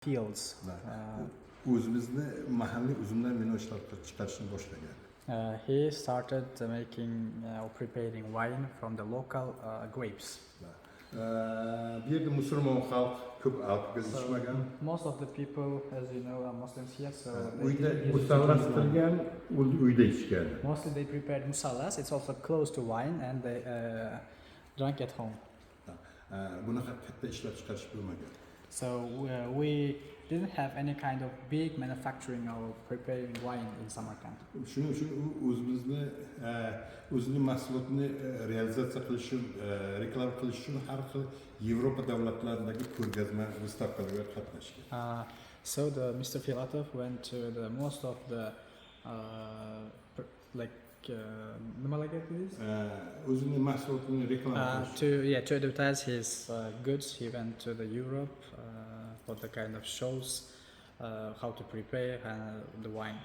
fields. O'zimizda mahalliy uzumdan vino ishlab chiqarishni boshlagan. He started making or preparing wine from the local grapes. Bu yerda musulmon xalq ko'p alkogol ichmagan. Most of the people, as you know, are Muslims here, so Uyda musallas qilgan, uyda ichgan. mostly they prepared musallas. It's also close to wine, and they drank at home. Bunaqa katta ishlab chiqarish bo'lmagan. So we didn't have any kind of big manufacturing or preparing wine in Samarkand. Shuning uchun o'zimizni o'zining mahsulotini realizatsiya qilish uchun, reklama qilish uchun har xil Yevropa davlatlaridagi ko'rgazma выставкаларga qatnashgan. So Mr. Filatov went to the most of the O'zining mahsulotini reklama qilish. to advertise his goods. He went to the Europe for the kind of shows, how to prepare the wine.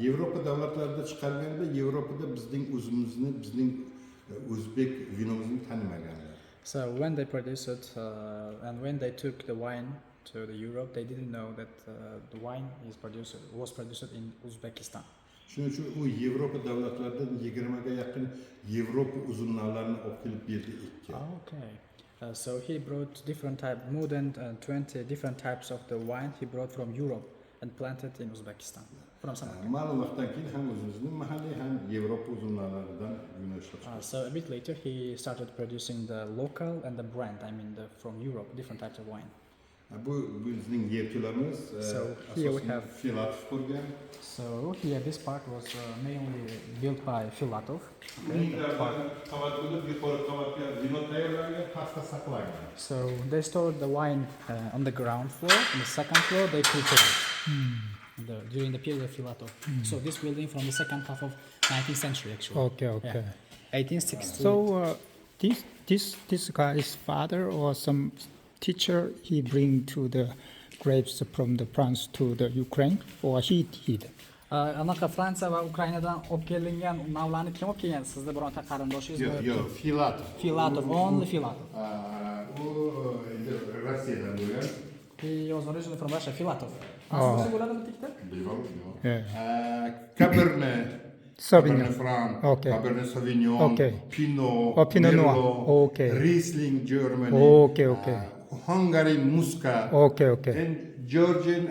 Yevropa davlatlarida chiqarganda Yevropada bizning o'zimizni, bizning o'zbek vinomizni tanimaganlar. So when they produced it and when they took the wine to the Europe, they didn't know that the wine was produced in Uzbekistan. Shuning uchun u Yevropa davlatlaridan 20 ga yaqin Yevropa uzumlarni olib kelib berdi ekkan. Okay. So he brought more than 20 different types of the wine he brought from Europe and planted in Uzbekistan. From Samarkand. Ma'lum vaqtdan keyin ham o'zimizning mahalliy ham Yevropa uzumlaridan vino ishlab chiqardik. So a bit later he started producing the local and the brand, from Europe, different types of wine. Bu bizning yerto'lamiz. So here we have Filatov qurgan. So here this part was mainly built by Filatov. So they stored the wine on the ground floor. On the second floor they prepared during the period of Filatov. So this building from the second half of 19th century actually. Okay. Yeah. 1860. So this guy's father or some teacher he bring to the grapes from the France to the Ukraine or he did? Anaqa Fransiya va Ukrainadan olib kelingan navlarni kim olib kelgan? Sizda bironta qarindoshingiz bor? Yo'q, Filatov. Filatov, only Filatov. U Rossiyadan bo'lgan. He was originally from Russia, Filatov. Asli bo'ladimi tikda? Bilmadim. Cabernet Sauvignon. Franc, Okay. Cabernet Sauvignon, Okay. Pinot, Pinot Noir. Merlot, Okay. Riesling Germany, Okay. Hungary Muscat, Okay. and Georgian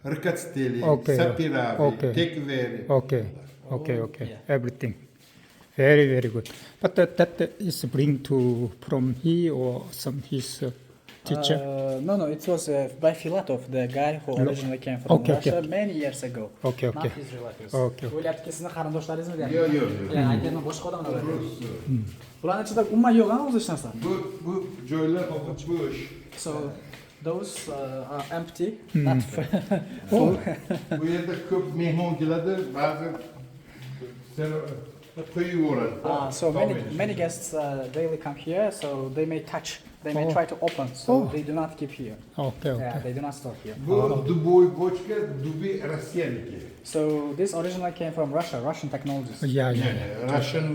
Rikatsteli, Okay. Sapiravi, Okay. Tekveri. Okay. Yeah. Everything. Very good. But that is bring to from he or some his teacher? No, it was by Filatov, the guy who originally came from Russia many years ago. Okay. Not his relatives. Okay. O'ylayaptiki sizni qarindoshlaringizmi deyapti? Yo'q. Aytayman boshqa odamlar. Bularning ichida umuman yo'q o'zi hech narsa. Bu joylar hozir bo'sh. So those are empty, not full. Bu yerda ko'p mehmon keladi, ba'zi qo'yib yuboradi. So many guests daily come here, so they may try to open, so they do not keep here. Okay. Yeah, they do not store here. Bu Duboy bochka, Duboy Rossiyaniki. So this originally came from Russian technologies. Yeah. Russian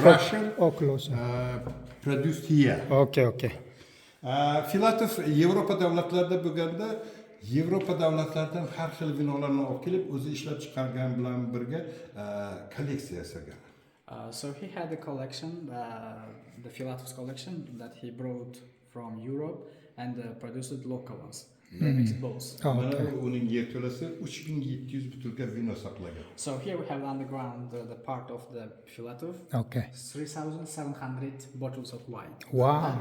Russian Lotion. produced here. Okay. Filatov Yevropa davlatlarida bo'lganda Yevropa davlatlaridan har xil vinolarni olib kelib o'zi ishlab chiqargan bilan birga kolleksiya yasagan. So he had a collection, the Filatov's collection that he brought from Europe and produced local ones. They mixed both. Mana uning yerto'lasi 3700 butilka vino saqlagan. So here we have underground the part of the Filatov. Okay. 3,700 bottles of wine. Wow.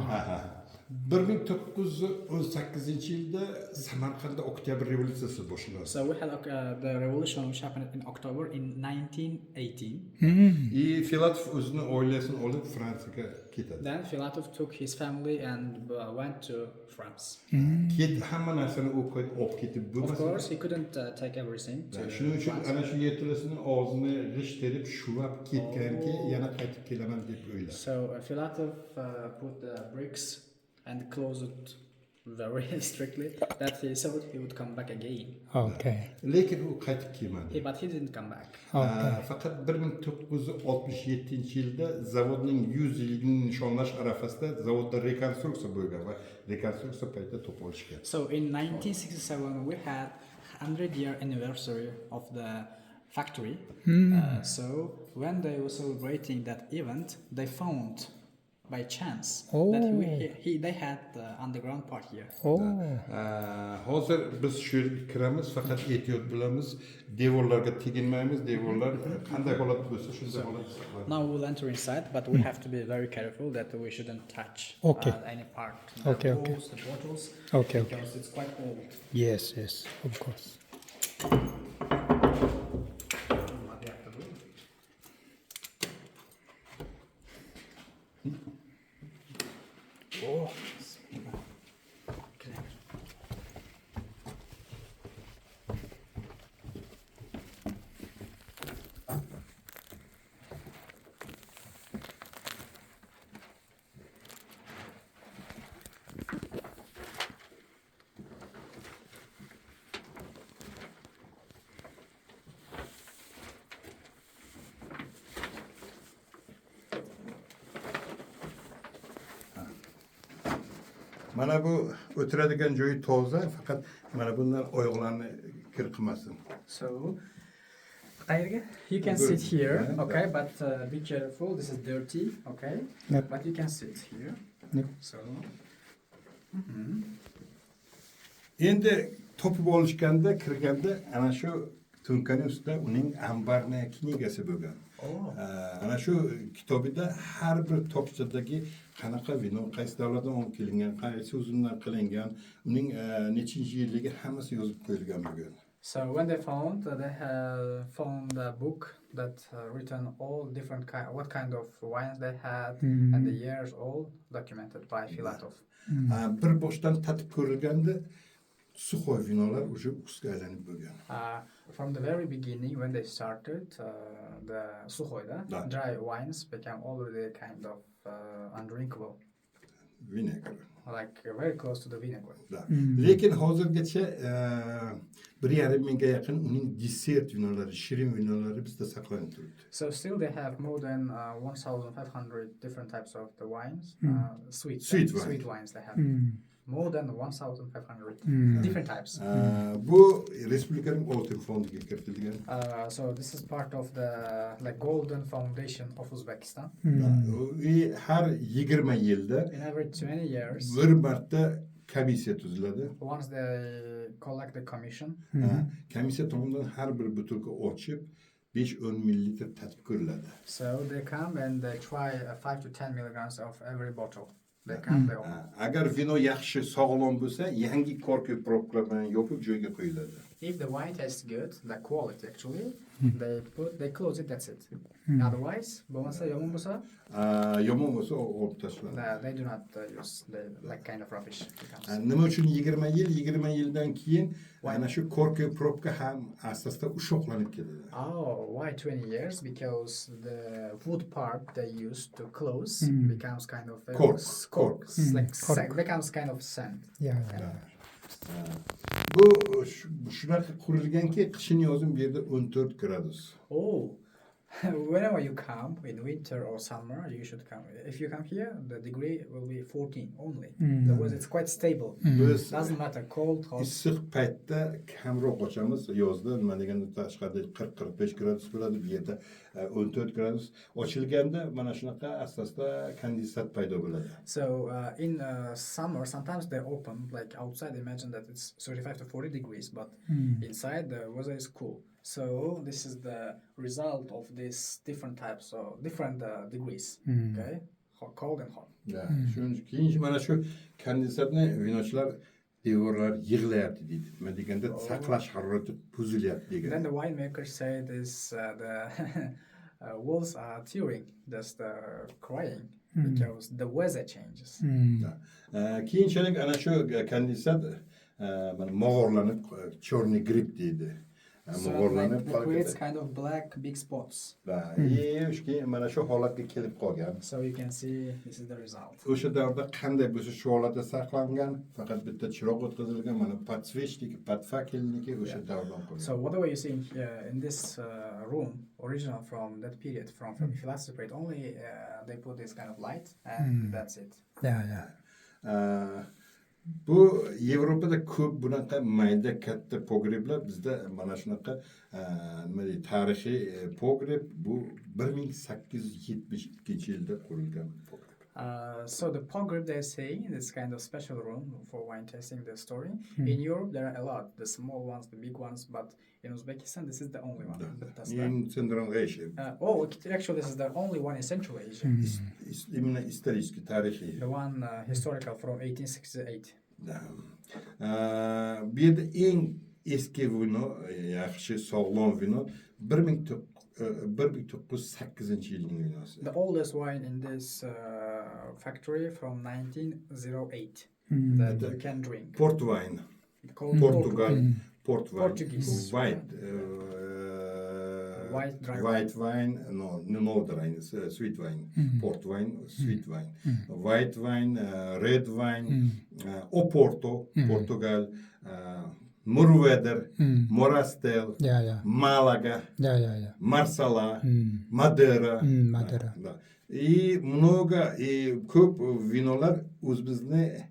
1918-yilda Samarqandda Oktyabr revolyutsiyasi boshlandi. So we had the revolution which happened in October in 1918. Filatov o'zini oilasini olib Fransiyaga ketadi. Then Filatov took his family and went to France. Hamma narsani olib ketib Of bo'lmasa. course, he couldn't take everything. Shuning uchun ana shu yerto'lasini og'zini g'isht terib shuvab ketganki, yana qaytib kelaman deb o'yladi. So Filatov put the bricks and closed very strictly that he thought he would come back again. Okay. lekin u qaytib kelmadi. But he didn't come back. Faqat 1967 yilda zavodning 100 yilini nishonlash arafasida zavodda rekonstruksiya bo'lgan va rekonstruksiya paytida to'polishgan. So in 1967 we had 100-year anniversary of the factory. So when they were celebrating that event, they found by chance that they had the underground part here. Hozir biz shu yerga kiramiz, faqat ehtiyot bo'lamiz, devorlarga teginmaymiz, devorlar qanday holat bo'lsa shunday holat saqlanadi. Now we'll enter inside, but we have to be very careful that we shouldn't touch any part. Okay, The walls, the bottles, Okay. because it's quite old. Yes, yes, of course. Mana bu o'tiradigan joyi toza, faqat mana bundan oyoqlarni kir qilmasin. So, you can sit here, okay, but be careful. This is dirty, okay, Yep. but you can sit here. Yep. So, Endi topib olishganda, kirganda ana shu tunkaning ustida uning ambarni knigasi bo'lgan. Ana shu kitobida har bir tokchadagi qanaqa vino, qaysi davlatdan olib kelingan, qaysi uzumdan qilingan, uning nechinchi yilligi hammasi yozib qo'yilgan bo'lgan. So when they have found a book that written all different what kind of wines they had and the years all documented by Filatov. Bir boshdan tatib ko'rilganda suxoy vinolar уже usga aylanib bo'lgan. From the very beginning, when they started, the sukhoyda, dry wines became already kind of undrinkable, Vinegar. like very close to the vinegar. Lekin hozirgacha 1,5 mingga yaqin uning desert vinolari, shirin vinolari bizda saqlanib turibdi. So still they have more than 1,500 different types of the wines, sweet wines they have. More than 1,500 different types. Bu Respublikaning oltin fondiga kiritilgan. So this is part of the golden foundation of Uzbekistan. Har 20 yilda In every 20 years, bir marta komissiya tuziladi. once they collect the commission, Komissiya tomonidan har bir butilka ochib 5-10 millilitr tatib ko'riladi. so they come and they try 5 to 10 milligrams of every bottle. They come, they open. Agar vino yaxshi, sog'lom bo'lsa, yangi korka probka bilan yopib joyiga qo'yiladi. If the wine tastes good, the quality actually, they close it, that's it. Otherwise, bo'lmasa yomon bo'lsa, Yomon bo'lsa olib tashlanadi. they do not use, they like kind of rubbish. Nima uchun 20 yil? 20 yildan keyin ana shu korka probka ham asosda ushoqlanib ketadi. Oh, why 20 years? Because the wood part they use to close becomes kind of cork. Becomes kind of sand. Yeah. Bu shunaqa qurilganki, qishin yozim bu yerda 14 gradus. Oh, whenever you come in winter or summer, you should come. If you come here, the degree will be 14 only. The weather is quite stable. Biz Doesn't matter cold, hot. issiq paytda kamroq ochamiz, yozda nima deganda tashqarida 40-45 gradus bo'ladi, bu yerda 14 gradus. Ochilganda mana shunaqa asosda kondensat paydo bo'ladi. So in summer, sometimes they open like outside. Imagine that it's 35 to 40 degrees, but inside the weather is cool. So this is the result of these different types of different degrees. Okay, cold and hot. Shuning keyin mana shu kondensatni vinochilar devorlar yig'layapti deydi. Nima deganda saqlash harorati buzilyapti degan. Then the winemakers say this the walls are tearing, just crying because the weather changes. Keyinchalik ana shu kondensat mana mog'orlanib chorniy grip deydi. So mo'g'orlanib like it qolib creates ketadi. kind of black big spots. Shuki mana shu holatga kelib qolgan. So you can see this is the result. O'sha davrda qanday bo'lsa shu holatda saqlangan, faqat bitta chiroq o'tkazilgan, mana podsvechnik, podfakelniki o'sha davrdan qolgan. So whatever you see in this room, original from that period, from philosophy period, only they put this kind of light and that's it. Yeah, yeah. Bu Yevropada ko'p bunaqa mayda katta pogreblar, bizda mana shunaqa nima deydi, tarixiy pogreb bu 1872-yilda qurilgan pogreb. So the pogreb they say, this kind of special room for wine tasting the story. In Europe there are a lot, the small ones, the big ones, but in Uzbekistan this is the only one. In Central Asia. Actually this is the only one in Central Asia. Именно исторический, tarixiy. The one historical from 1868. Bu yerda eng eski vino, yaxshi sog'lom vino 1908-yilning vinosi. The oldest wine in this factory from 1908 that you can drink. Port wine. Called Portugal, port wine. Portuguese. White wine, no wine, sweet wine. Port wine, sweet wine. White wine, red wine, Oporto, Portugal, Murveder, Morastel, Malaga, Marsala, Madeira. Да. И много, и ko'p vinolar o'zimizni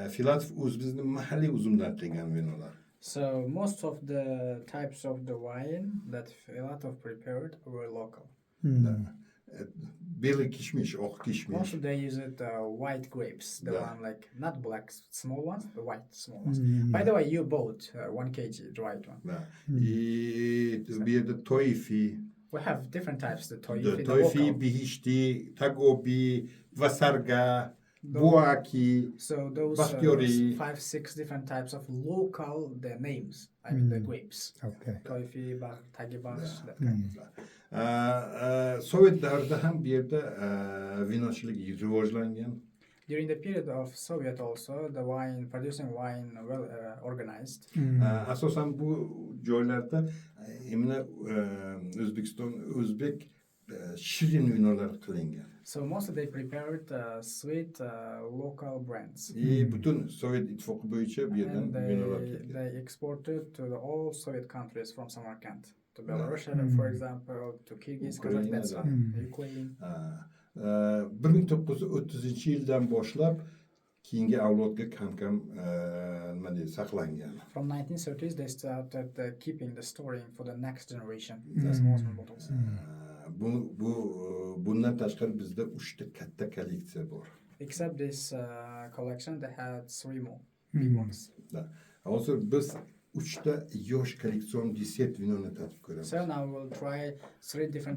Filatov o'zimizni mahalliy uzumdan qilgan vinolar. So most of the types of the wine that Filatov prepared were local. Белый kishmish, oq kishmish. Most of they use it white grapes, the one like not black small ones, the white small ones. By the way, you bought 1 kg dried one. Да. И bu yerda toifi, We have different types. The toifi, local. bihishti, tagobi, vasarga, buaki. So those Bakhtiori. 5-6 different types of local their names. I mean the grapes. Okay. Toifi, Bach, Tagibach, that kind of stuff. Sovet davrida ham bu yerda vinochilik rivojlangan. During the period of Soviet also, the producing wine well organized. Asosan bu joylarda imna O'zbekiston o'zbek shirin vinolar qilingan. So mostly they prepared sweet local brands. Butun Sovet ittifoqi bo'yicha bu yerdan And vinolar kelgan. they exported to all Soviet countries from Samarkand. To Belarus, for example, to Kyrgyz, Kazakhstan, Ukraine. 1930-yildan boshlab keyingi avlodga kam nima deydi, saqlangan. From 1930s, they started keeping the storing for the next generation. The small bottles. Bundan tashqari bizda 3 ta katta kolleksiya bor. Except this collection, they had 3 more big ones. Hozir biz 3 ta yosh kolleksion desert vinoni tatib ko'ramiz. So now we'll try 3 different